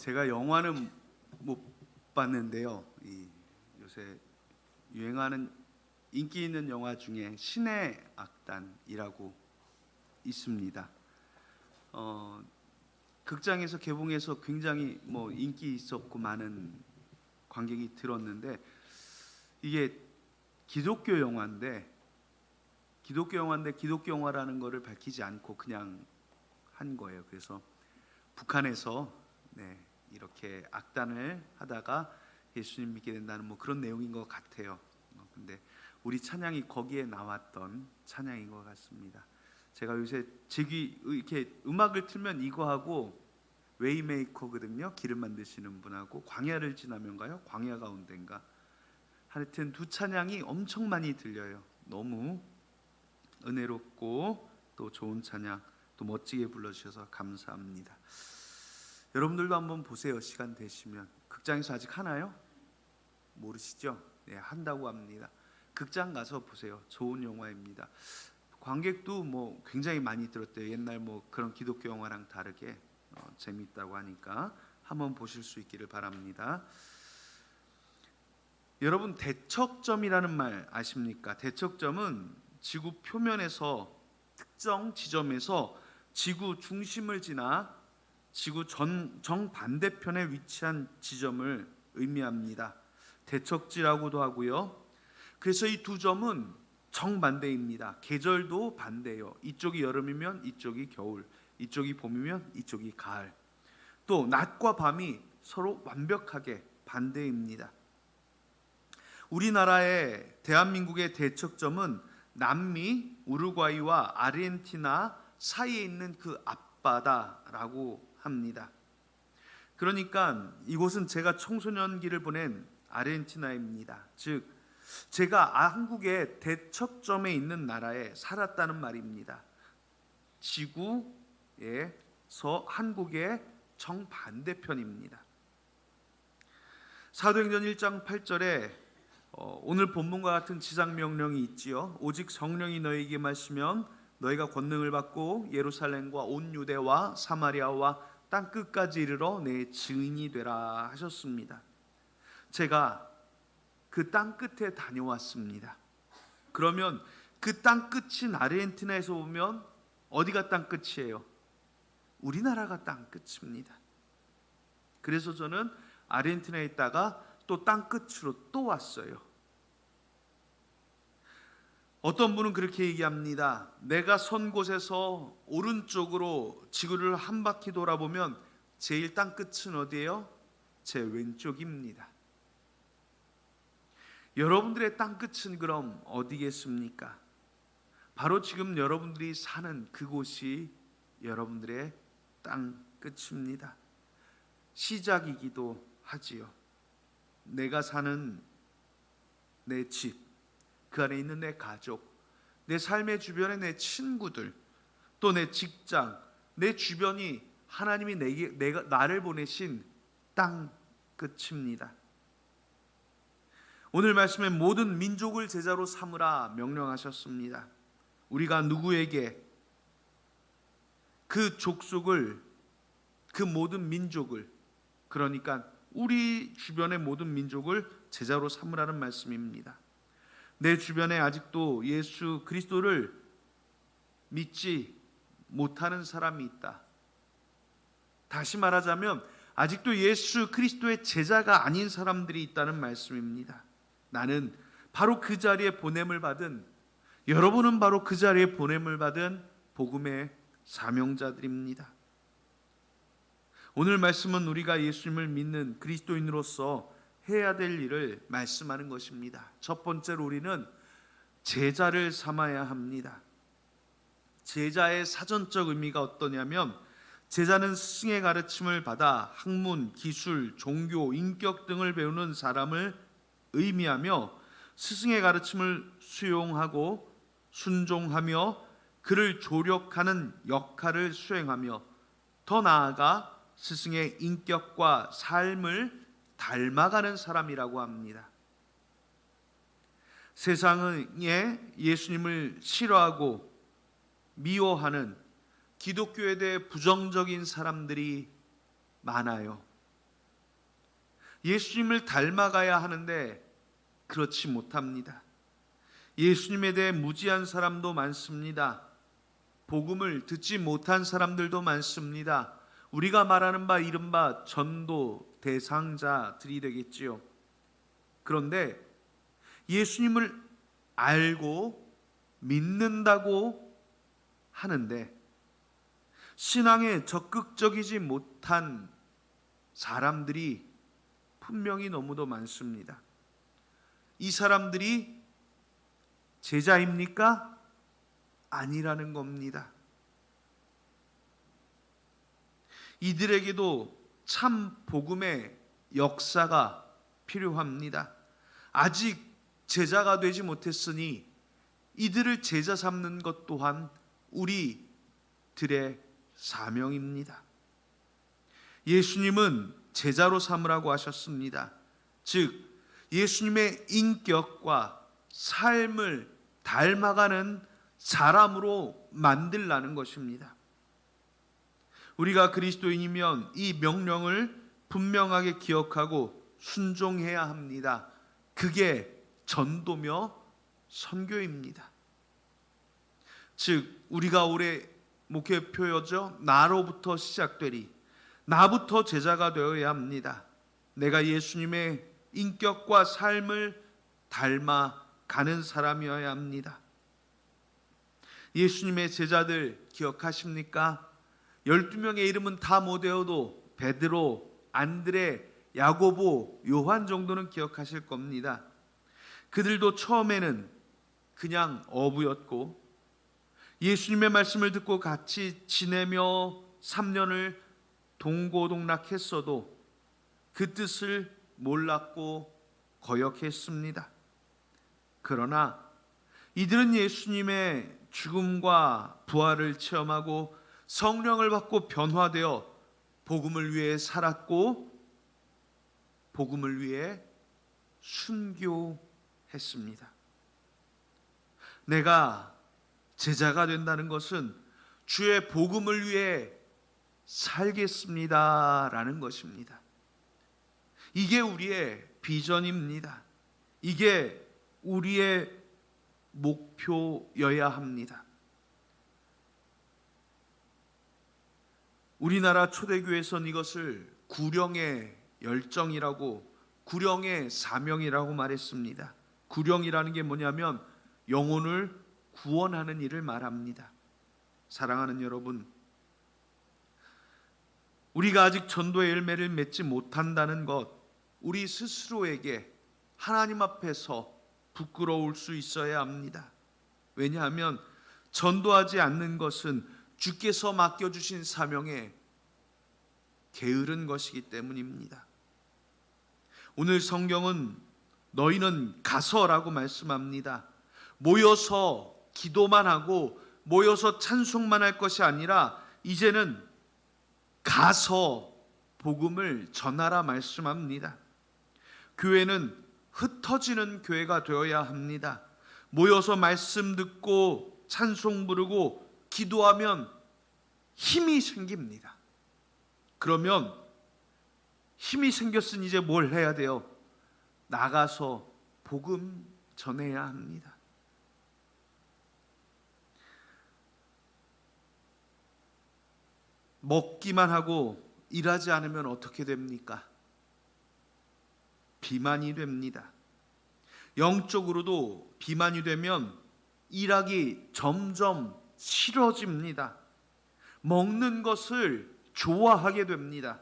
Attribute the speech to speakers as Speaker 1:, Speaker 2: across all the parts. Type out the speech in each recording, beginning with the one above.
Speaker 1: 제가 영화는 못 봤는데요. 요새 유행하는 인기 있는 영화 중에 신의 악단이라고 있습니다. 극장에서 개봉해서 굉장히 인기 있었고 많은 관객이 들었는데, 이게 기독교 영화인데 기독교 영화라는 것을 밝히지 않고 그냥 한 거예요. 그래서 북한에서 이렇게 악단을 하다가 예수님 믿게 된다는 그런 내용인 것 같아요. 근데 우리 찬양이 거기에 나왔던 찬양인 것 같습니다. 제가 요새 이렇게 음악을 틀면 이거하고 웨이메이커거든요. 길을 만드시는 분하고 광야를 지나면가요? 광야 가운데인가? 하여튼 두 찬양이 엄청 많이 들려요. 너무 은혜롭고 또 좋은 찬양, 또 멋지게 불러주셔서 감사합니다. 여러분들도 한번 보세요. 시간 되시면. 극장에서 아직 하나요? 모르시죠? 네, 한다고 합니다. 극장 가서 보세요. 좋은 영화입니다. 관객도 굉장히 많이 들었대요. 옛날 그런 기독교 영화랑 다르게 재밌다고 하니까 한번 보실 수 있기를 바랍니다. 여러분, 대척점이라는 말 아십니까? 대척점은 지구 표면에서 특정 지점에서 지구 중심을 지나 지구 정반대편에 위치한 지점을 의미합니다. 대척지라고도 하고요. 그래서 이 두 점은 정반대입니다. 계절도 반대예요. 이쪽이 여름이면 이쪽이 겨울, 이쪽이 봄이면 이쪽이 가을. 또 낮과 밤이 서로 완벽하게 반대입니다. 우리나라의 대한민국의 대척점은 남미 우루과이와 아르헨티나 사이에 있는 그 앞바다라고 합니다. 그러니까 이곳은 제가 청소년기를 보낸 아르헨티나입니다. 즉 제가 한국의 대척점에 있는 나라에 살았다는 말입니다. 지구에서 한국의 정반대편입니다. 사도행전 1장 8절에 오늘 본문과 같은 지상 명령이 있지요. 오직 성령이 너희에게 임하시면 너희가 권능을 받고 예루살렘과 온 유대와 사마리아와 땅 끝까지 이르러 내 증인이 되라 하셨습니다. 제가 그 땅 끝에 다녀왔습니다. 그러면 그 땅 끝인 아르헨티나에서 보면 어디가 땅 끝이에요? 우리나라가 땅 끝입니다. 그래서 저는 아르헨티나에 있다가 또 땅 끝으로 또 왔어요. 어떤 분은 그렇게 얘기합니다. 내가 선 곳에서 오른쪽으로 지구를 한 바퀴 돌아보면 제일 땅 끝은 어디예요? 제 왼쪽입니다. 여러분들의 땅 끝은 그럼 어디겠습니까? 바로 지금 여러분들이 사는 그곳이 여러분들의 땅 끝입니다. 시작이기도 하지요. 내가 사는 내 집, 그 안에 있는 내 가족, 내 삶의 주변의 내 친구들, 또 내 직장, 내 주변이 하나님이 나를 보내신 땅 끝입니다. 오늘 말씀에 모든 민족을 제자로 삼으라 명령하셨습니다. 우리가 누구에게 그 족속을, 그 모든 민족을, 그러니까 우리 주변의 모든 민족을 제자로 삼으라는 말씀입니다. 내 주변에 아직도 예수 그리스도를 믿지 못하는 사람이 있다. 다시 말하자면 아직도 예수 그리스도의 제자가 아닌 사람들이 있다는 말씀입니다. 나는 바로 그 자리에 보냄을 받은, 여러분은 바로 그 자리에 보냄을 받은 복음의 사명자들입니다. 오늘 말씀은 우리가 예수님을 믿는 그리스도인으로서 해야 될 일을 말씀하는 것입니다. 첫 번째로 우리는 제자를 삼아야 합니다. 제자의 사전적 의미가 어떠냐면, 제자는 스승의 가르침을 받아 학문, 기술, 종교, 인격 등을 배우는 사람을 의미하며 스승의 가르침을 수용하고 순종하며 그를 조력하는 역할을 수행하며 더 나아가 스승의 인격과 삶을 닮아가는 사람이라고 합니다. 세상에 예수님을 싫어하고 미워하는 기독교에 대해 부정적인 사람들이 많아요. 예수님을 닮아가야 하는데 그렇지 못합니다. 예수님에 대해 무지한 사람도 많습니다. 복음을 듣지 못한 사람들도 많습니다. 우리가 말하는 바 이른바 전도 대상자들이 되겠지요. 그런데 예수님을 알고 믿는다고 하는데 신앙에 적극적이지 못한 사람들이 분명히 너무도 많습니다. 이 사람들이 제자입니까? 아니라는 겁니다. 이들에게도 참 복음의 역사가 필요합니다. 아직 제자가 되지 못했으니 이들을 제자 삼는 것 또한 우리들의 사명입니다. 예수님은 제자로 삼으라고 하셨습니다. 즉 예수님의 인격과 삶을 닮아가는 사람으로 만들라는 것입니다. 우리가 그리스도인이면 이 명령을 분명하게 기억하고 순종해야 합니다. 그게 전도며 선교입니다. 즉 우리가 올해 목표였죠. 나로부터 시작되리. 나부터 제자가 되어야 합니다. 내가 예수님의 인격과 삶을 닮아가는 사람이어야 합니다. 예수님의 제자들 기억하십니까? 12명의 이름은 다 못 외워도 베드로, 안드레, 야고보, 요한 정도는 기억하실 겁니다. 그들도 처음에는 그냥 어부였고 예수님의 말씀을 듣고 같이 지내며 3년을 동고동락했어도 그 뜻을 몰랐고 거역했습니다. 그러나 이들은 예수님의 죽음과 부활을 체험하고 성령을 받고 변화되어 복음을 위해 살았고 복음을 위해 순교했습니다. 내가 제자가 된다는 것은 주의 복음을 위해 살겠습니다라는 것입니다. 이게 우리의 비전입니다. 이게 우리의 목표여야 합니다. 우리나라 초대교회에서는 이것을 구령의 열정이라고, 구령의 사명이라고 말했습니다. 구령이라는 게 뭐냐면 영혼을 구원하는 일을 말합니다. 사랑하는 여러분, 우리가 아직 전도의 열매를 맺지 못한다는 것, 우리 스스로에게 하나님 앞에서 부끄러울 수 있어야 합니다. 왜냐하면 전도하지 않는 것은 주께서 맡겨주신 사명에 게으른 것이기 때문입니다. 오늘 성경은 너희는 가서라고 말씀합니다. 모여서 기도만 하고 모여서 찬송만 할 것이 아니라 이제는 가서 복음을 전하라 말씀합니다. 교회는 흩어지는 교회가 되어야 합니다. 모여서 말씀 듣고 찬송 부르고 기도하면 힘이 생깁니다. 그러면 힘이 생겼으니 이제 뭘 해야 돼요? 나가서 복음 전해야 합니다. 먹기만 하고 일하지 않으면 어떻게 됩니까? 비만이 됩니다. 영적으로도 비만이 되면 일하기 점점 싫어집니다. 먹는 것을 좋아하게 됩니다.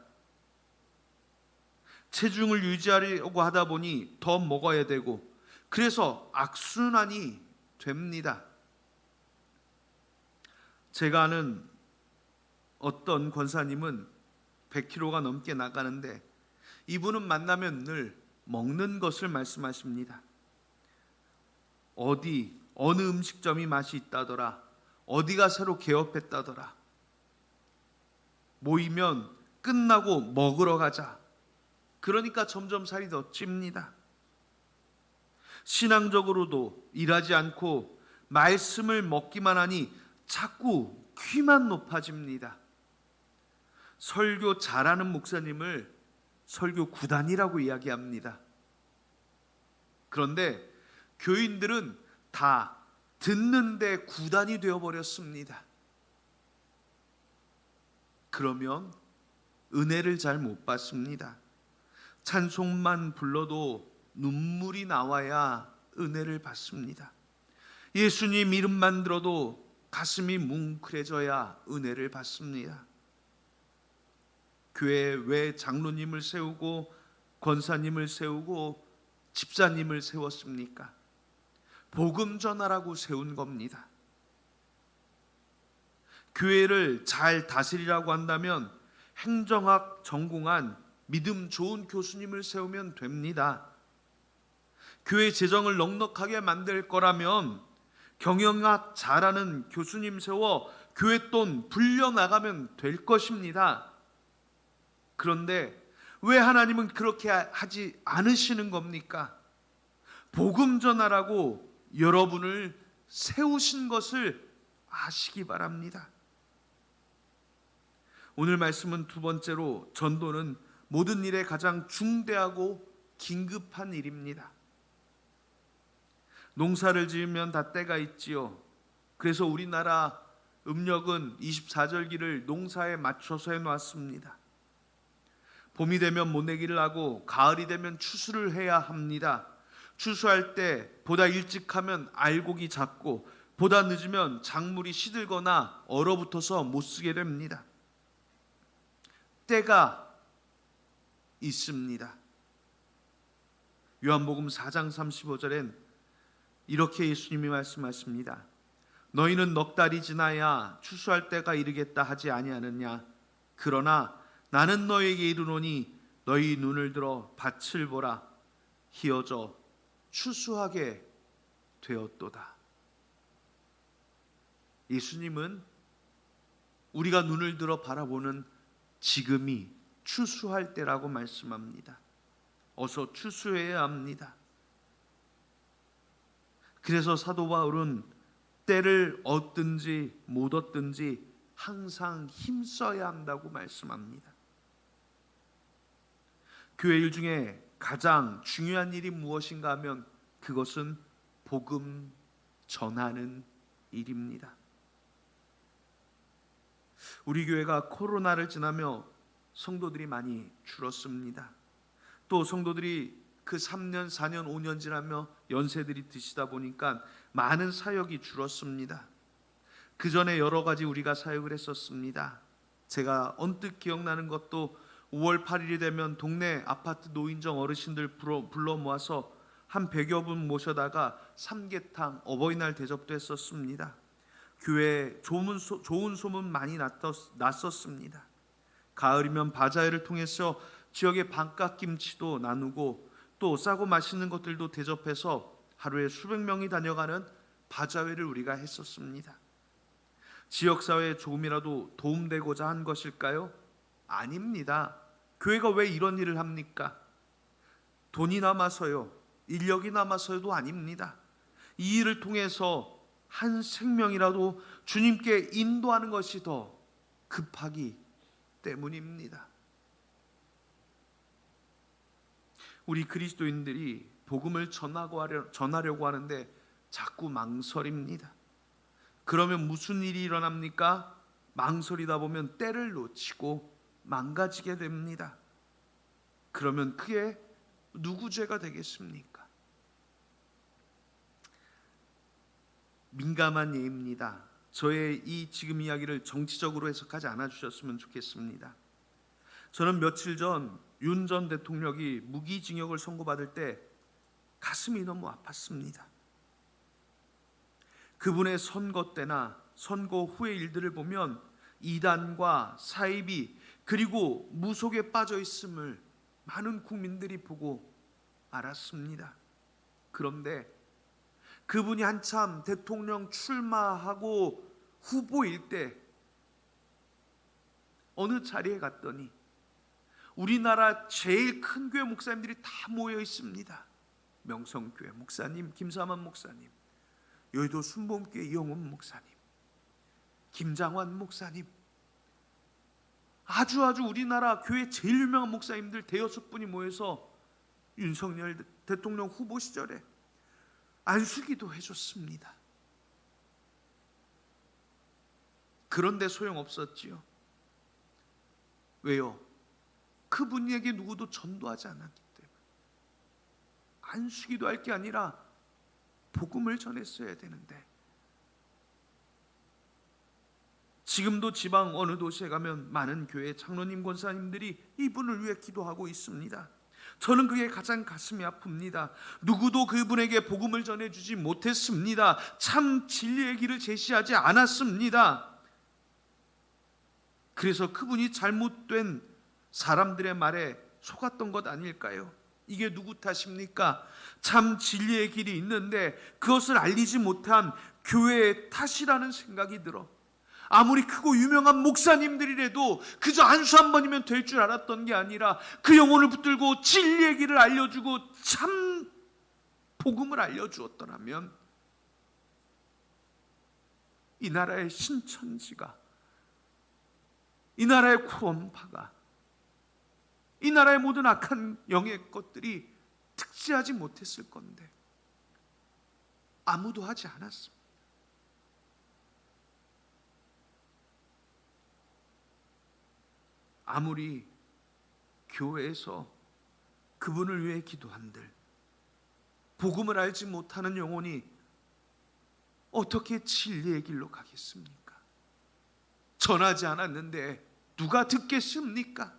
Speaker 1: 체중을 유지하려고 하다 보니 더 먹어야 되고, 그래서 악순환이 됩니다. 제가 아는 어떤 권사님은 100kg가 넘게 나가는데 이분은 만나면 늘 먹는 것을 말씀하십니다. 어느 음식점이 맛이 있다더라, 어디가 새로 개업했다더라, 모이면 끝나고 먹으러 가자. 그러니까 점점 살이 더 찝니다. 신앙적으로도 일하지 않고 말씀을 먹기만 하니 자꾸 귀만 높아집니다. 설교 잘하는 목사님을 설교 구단이라고 이야기합니다. 그런데 교인들은 다 듣는데 구단이 되어버렸습니다. 그러면 은혜를 잘 못 받습니다. 찬송만 불러도 눈물이 나와야 은혜를 받습니다. 예수님 이름만 들어도 가슴이 뭉클해져야 은혜를 받습니다. 교회에 왜 장로님을 세우고 권사님을 세우고 집사님을 세웠습니까? 복음 전하라고 세운 겁니다. 교회를 잘 다스리라고 한다면 행정학 전공한 믿음 좋은 교수님을 세우면 됩니다. 교회 재정을 넉넉하게 만들 거라면 경영학 잘하는 교수님 세워 교회 돈 불려나가면 될 것입니다. 그런데 왜 하나님은 그렇게 하지 않으시는 겁니까? 복음 전하라고 여러분을 세우신 것을 아시기 바랍니다. 오늘 말씀은 두 번째로 전도는 모든 일에 가장 중대하고 긴급한 일입니다. 농사를 지으면 다 때가 있지요. 그래서 우리나라 음력은 24절기를 농사에 맞춰서 해놨습니다. 봄이 되면 모내기를 하고 가을이 되면 추수를 해야 합니다. 추수할 때 보다 일찍 하면 알곡이 작고 보다 늦으면 작물이 시들거나 얼어붙어서 못 쓰게 됩니다. 때가 있습니다. 요한복음 4장 35절엔 이렇게 예수님이 말씀하십니다. 너희는 넉 달이 지나야 추수할 때가 이르겠다 하지 아니하느냐? 그러나 나는 너희에게 이르노니 너희 눈을 들어 밭을 보라. 희어져 추수하게 되었도다. 예수님은 우리가 눈을 들어 바라보는 지금이 추수할 때라고 말씀합니다. 어서 추수해야 합니다. 그래서 사도 바울은 때를 얻든지 못 얻든지 항상 힘써야 한다고 말씀합니다. 교회 일 중에 가장 중요한 일이 무엇인가 하면 그것은 복음 전하는 일입니다. 우리 교회가 코로나를 지나며 성도들이 많이 줄었습니다. 또 성도들이 그 3년, 4년, 5년 지나며 연세들이 드시다 보니까 많은 사역이 줄었습니다. 그 전에 여러 가지 우리가 사역을 했었습니다. 제가 언뜻 기억나는 것도 5월 8일이 되면 동네 아파트 노인정 어르신들 불러 모아서 한 100여 분 모셔다가 삼계탕 어버이날 대접도 했었습니다. 교회에 좋은 소문 많이 났었습니다. 가을이면 바자회를 통해서 지역의 반값김치도 나누고 또 싸고 맛있는 것들도 대접해서 하루에 수백 명이 다녀가는 바자회를 우리가 했었습니다. 지역사회에 조금이라도 도움되고자 한 것일까요? 아닙니다. 교회가 왜 이런 일을 합니까? 돈이 남아서요, 인력이 남아서도 아닙니다. 이 일을 통해서 한 생명이라도 주님께 인도하는 것이 더 급하기 때문입니다. 우리 그리스도인들이 복음을 전하려고 하는데 자꾸 망설입니다. 그러면 무슨 일이 일어납니까? 망설이다 보면 때를 놓치고 망가지게 됩니다. 그러면 그게 누구 죄가 되겠습니까? 민감한 예입니다. 저의 이 지금 이야기를 정치적으로 해석하지 않아 주셨으면 좋겠습니다. 저는 며칠 전 윤 전 대통령이 무기징역을 선고받을 때 가슴이 너무 아팠습니다. 그분의 선거 때나 선거 후의 일들을 보면 이단과 사이비 그리고 무속에 빠져 있음을 많은 국민들이 보고 알았습니다. 그런데 그분이 한참 대통령 출마하고 후보일 때 어느 자리에 갔더니 우리나라 제일 큰 교회 목사님들이 다 모여 있습니다. 명성교회 목사님, 김사만 목사님, 여의도 순복음교회 이영훈 목사님, 김장환 목사님, 아주 우리나라 교회 제일 유명한 목사님들 대여섯 분이 모여서 윤석열 대통령 후보 시절에 안수기도 해줬습니다. 그런데 소용없었지요. 왜요? 그분에게 누구도 전도하지 않았기 때문에. 안수기도 할 게 아니라 복음을 전했어야 되는데, 지금도 지방 어느 도시에 가면 많은 교회 장로님 권사님들이 이분을 위해 기도하고 있습니다. 저는 그게 가장 가슴이 아픕니다. 누구도 그분에게 복음을 전해주지 못했습니다. 참 진리의 길을 제시하지 않았습니다. 그래서 그분이 잘못된 사람들의 말에 속았던 것 아닐까요? 이게 누구 탓입니까? 참 진리의 길이 있는데 그것을 알리지 못한 교회의 탓이라는 생각이 들어, 아무리 크고 유명한 목사님들이라도 그저 안수 한 번이면 될 줄 알았던 게 아니라 그 영혼을 붙들고 진리의 길을 알려주고 참 복음을 알려주었더라면 이 나라의 신천지가, 이 나라의 구원파가, 이 나라의 모든 악한 영의 것들이 특지하지 못했을 건데 아무도 하지 않았습니다. 아무리 교회에서 그분을 위해 기도한들 복음을 알지 못하는 영혼이 어떻게 진리의 길로 가겠습니까? 전하지 않았는데 누가 듣겠습니까?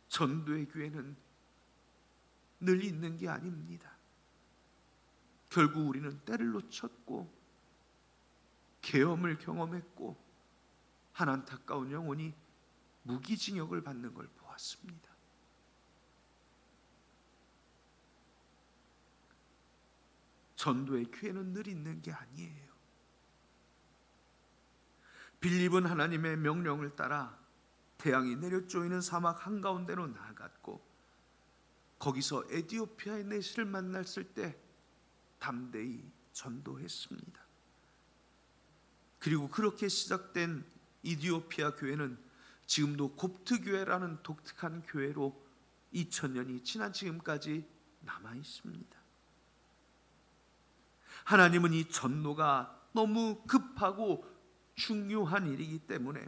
Speaker 1: 전도의 기회는 늘 있는 게 아닙니다. 결국 우리는 때를 놓쳤고 계엄을 경험했고 한 안타까운 영혼이 무기징역을 받는 걸 보았습니다. 전도의 기회는 늘 있는 게 아니에요. 빌립은 하나님의 명령을 따라 태양이 내려 쪼이는 사막 한가운데로 나아갔고 거기서 에티오피아의 내시를 만났을 때 담대히 전도했습니다. 그리고 그렇게 시작된 이디오피아 교회는 지금도 곱트 교회라는 독특한 교회로 2000년이 지난 지금까지 남아 있습니다. 하나님은 이 전도가 너무 급하고 중요한 일이기 때문에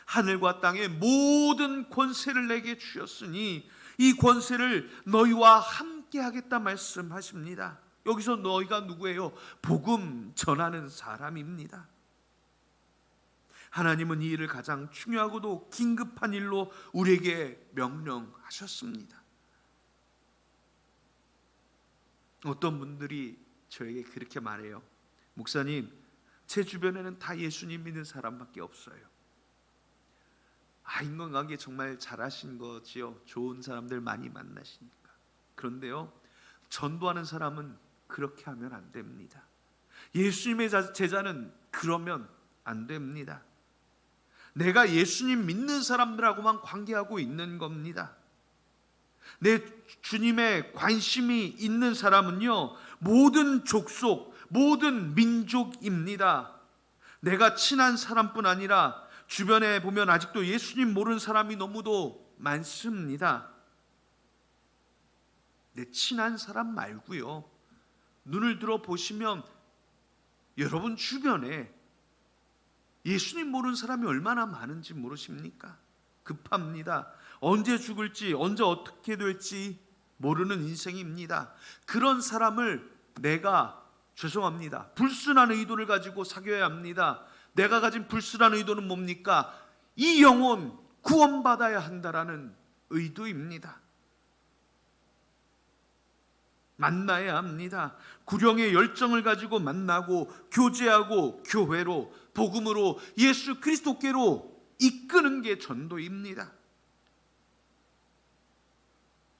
Speaker 1: 하늘과 땅의 모든 권세를 내게 주셨으니 이 권세를 너희와 함께 하겠다 말씀하십니다. 여기서 너희가 누구예요? 복음 전하는 사람입니다. 하나님은 이 일을 가장 중요하고도 긴급한 일로 우리에게 명령하셨습니다. 어떤 분들이 저에게 그렇게 말해요. 목사님, 제 주변에는 다 예수님 믿는 사람밖에 없어요. 인간관계 정말 잘하신 거지요. 좋은 사람들 많이 만나시니까. 그런데요, 전도하는 사람은 그렇게 하면 안 됩니다. 예수님의 제자는 그러면 안 됩니다. 내가 예수님 믿는 사람들하고만 관계하고 있는 겁니다. 내 주님의 관심이 있는 사람은요, 모든 족속, 모든 민족입니다. 내가 친한 사람뿐 아니라 주변에 보면 아직도 예수님 모르는 사람이 너무도 많습니다. 내 친한 사람 말고요, 눈을 들어 보시면 여러분 주변에 예수님 모르는 사람이 얼마나 많은지 모르십니까? 급합니다. 언제 죽을지, 언제 어떻게 될지 모르는 인생입니다. 그런 사람을 내가, 죄송합니다, 불순한 의도를 가지고 사귀어야 합니다. 내가 가진 불순한 의도는 뭡니까? 이 영혼 구원받아야 한다라는 의도입니다. 만나야 합니다. 구령의 열정을 가지고 만나고 교제하고 교회로, 복음으로, 예수 그리스도께로 이끄는 게 전도입니다.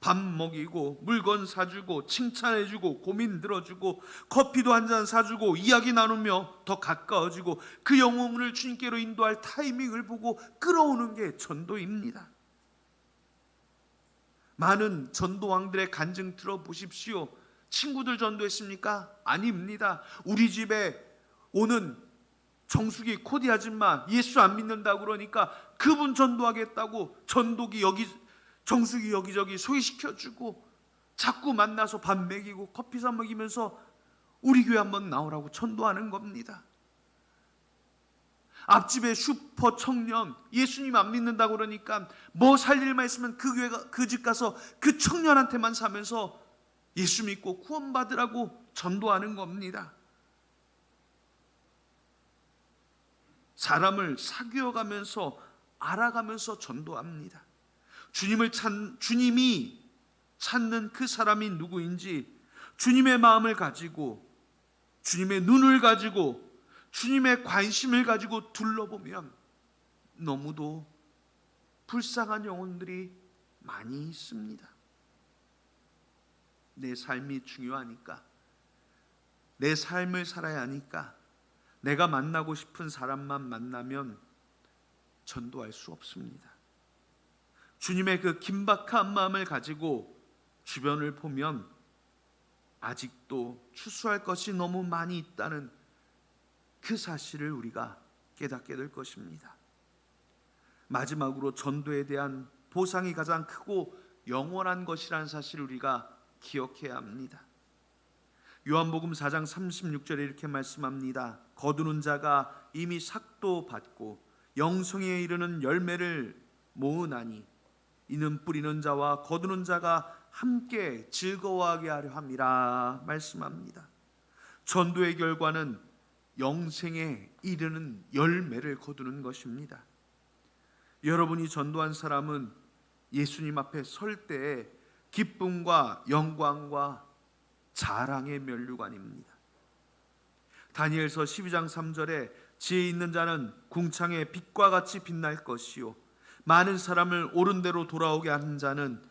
Speaker 1: 밥 먹이고 물건 사주고 칭찬해주고 고민 들어주고 커피도 한 잔 사주고 이야기 나누며 더 가까워지고 그 영혼을 주님께로 인도할 타이밍을 보고 끌어오는 게 전도입니다. 많은 전도왕들의 간증 들어보십시오. 친구들 전도했습니까? 아닙니다. 우리 집에 오는 정수기 코디 아줌마 예수 안 믿는다고 그러니까 그분 전도하겠다고 전도기 정수기 여기저기 소개시켜주고 자꾸 만나서 밥 먹이고 커피 사 먹이면서 우리 교회 한번 나오라고 전도하는 겁니다. 앞집에 슈퍼 청년 예수님 안 믿는다고 그러니까 뭐 살 일만 있으면 그 집 가서 그 청년한테만 사면서 예수 믿고 구원받으라고 전도하는 겁니다. 사람을 사귀어가면서 알아가면서 전도합니다. 주님이 찾는 그 사람이 누구인지 주님의 마음을 가지고 주님의 눈을 가지고 주님의 관심을 가지고 둘러보면 너무도 불쌍한 영혼들이 많이 있습니다. 내 삶이 중요하니까, 내 삶을 살아야 하니까 내가 만나고 싶은 사람만 만나면 전도할 수 없습니다. 주님의 그 긴박한 마음을 가지고 주변을 보면 아직도 추수할 것이 너무 많이 있다는 그 사실을 우리가 깨닫게 될 것입니다. 마지막으로 전도에 대한 보상이 가장 크고 영원한 것이라는 사실을 우리가 기억해야 합니다. 요한복음 4장 36절에 이렇게 말씀합니다. 거두는 자가 이미 삭도 받고 영성에 이르는 열매를 모으나니 이는 뿌리는 자와 거두는 자가 함께 즐거워하게 하려 함이라 말씀합니다. 전도의 결과는 영생에 이르는 열매를 거두는 것입니다. 여러분이 전도한 사람은 예수님 앞에 설 때에 기쁨과 영광과 자랑의 면류관입니다. 다니엘서 12장 3절에 지혜 있는 자는 궁창의 빛과 같이 빛날 것이요 많은 사람을 옳은 대로 돌아오게 하는 자는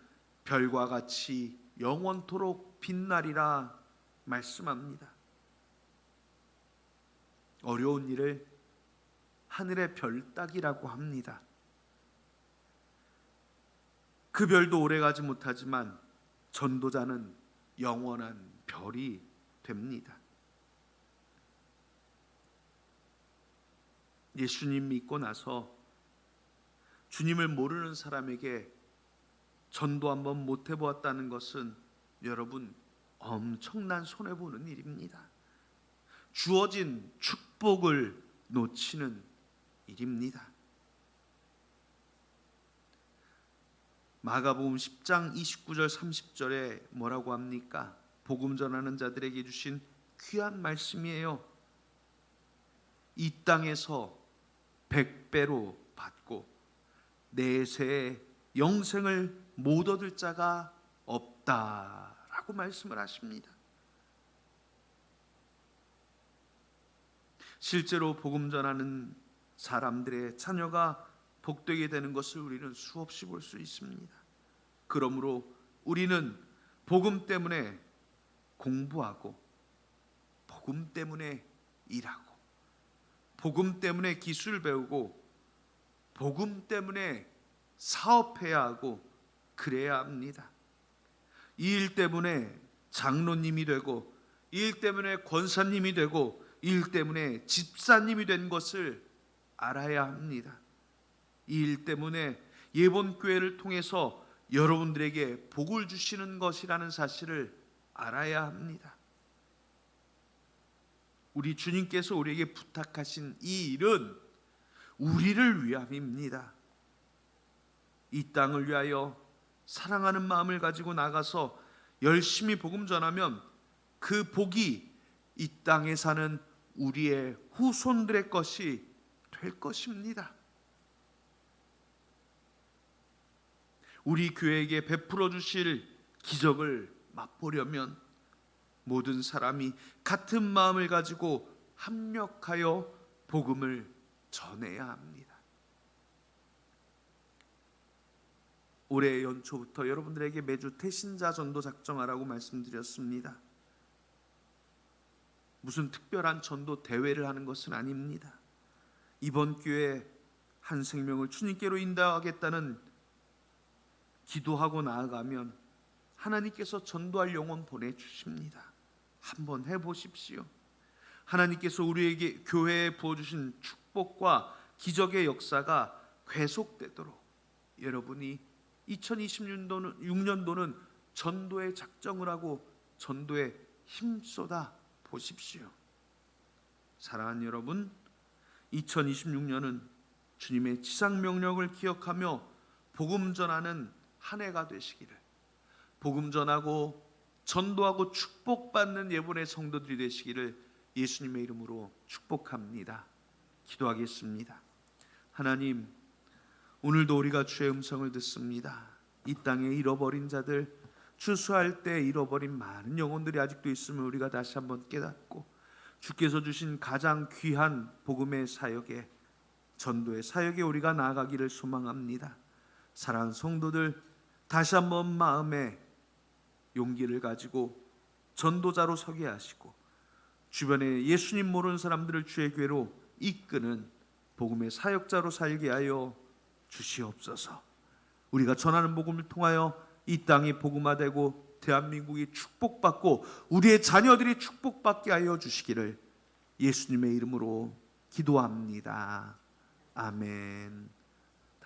Speaker 1: 별과 같이 영원토록 빛나리라 말씀합니다. 어려운 일을 하늘의 별 따기라고 합니다. 그 별도 오래가지 못하지만 전도자는 영원한 별이 됩니다. 예수님 믿고 나서 주님을 모르는 사람에게 전도 한번 못 해보았다는 것은 여러분 엄청난 손해보는 일입니다. 주어진 축복을 놓치는 일입니다. 마가복음 10장 29절 30절에 뭐라고 합니까? 복음 전하는 자들에게 주신 귀한 말씀이에요. 이 땅에서 100배로 받고 내세에 영생을 못 얻을 자가 없다라고 말씀을 하십니다. 실제로 복음 전하는 사람들의 자녀가 복되게 되는 것을 우리는 수없이 볼 수 있습니다. 그러므로 우리는 복음 때문에 공부하고 복음 때문에 일하고 복음 때문에 기술 배우고 복음 때문에 사업해야 하고 그래야 합니다. 이 일 때문에 장로님이 되고 이 일 때문에 권사님이 되고 이 일 때문에 집사님이 된 것을 알아야 합니다. 이 일 때문에 예본교회를 통해서 여러분들에게 복을 주시는 것이라는 사실을 알아야 합니다. 우리 주님께서 우리에게 부탁하신 이 일은 우리를 위함입니다. 이 땅을 위하여 사랑하는 마음을 가지고 나가서 열심히 복음 전하면 그 복이 이 땅에 사는 우리의 후손들의 것이 될 것입니다. 우리 교회에게 베풀어 주실 기적을 맛보려면 모든 사람이 같은 마음을 가지고 합력하여 복음을 전해야 합니다. 올해 연초부터 여러분들에게 매주 태신자 전도 작정하라고 말씀드렸습니다. 무슨 특별한 전도 대회를 하는 것은 아닙니다. 이번 기회에 한 생명을 주님께로 인도하겠다는 기도하고 나아가면 하나님께서 전도할 영혼 보내주십니다. 한번 해보십시오. 하나님께서 우리에게 교회에 부어주신 축복과 기적의 역사가 계속되도록 여러분이 2026년도는 전도에 작정을 하고 전도에 힘쏟아 보십시오. 사랑하는 여러분, 2026년은 주님의 지상 명령을 기억하며 복음 전하는 한 해가 되시기를, 복음 전하고 전도하고 축복받는 예본의 성도들이 되시기를 예수님의 이름으로 축복합니다. 기도하겠습니다. 하나님, 오늘도 우리가 주의 음성을 듣습니다. 이 땅에 잃어버린 자들, 추수할 때 잃어버린 많은 영혼들이 아직도 있음을 우리가 다시 한번 깨닫고, 주께서 주신 가장 귀한 복음의 사역에, 전도의 사역에 우리가 나아가기를 소망합니다. 사랑하는 성도들, 다시 한번 마음에 용기를 가지고 전도자로 서게 하시고, 주변에 예수님 모르는 사람들을 주의 궤로 이끄는 복음의 사역자로 살게 하여 주시옵소서. 우리가 전하는 복음을 통하여 이 땅이 복음화되고 대한민국이 축복받고 우리의 자녀들이 축복받게 하여 주시기를 예수님의 이름으로 기도합니다. 아멘.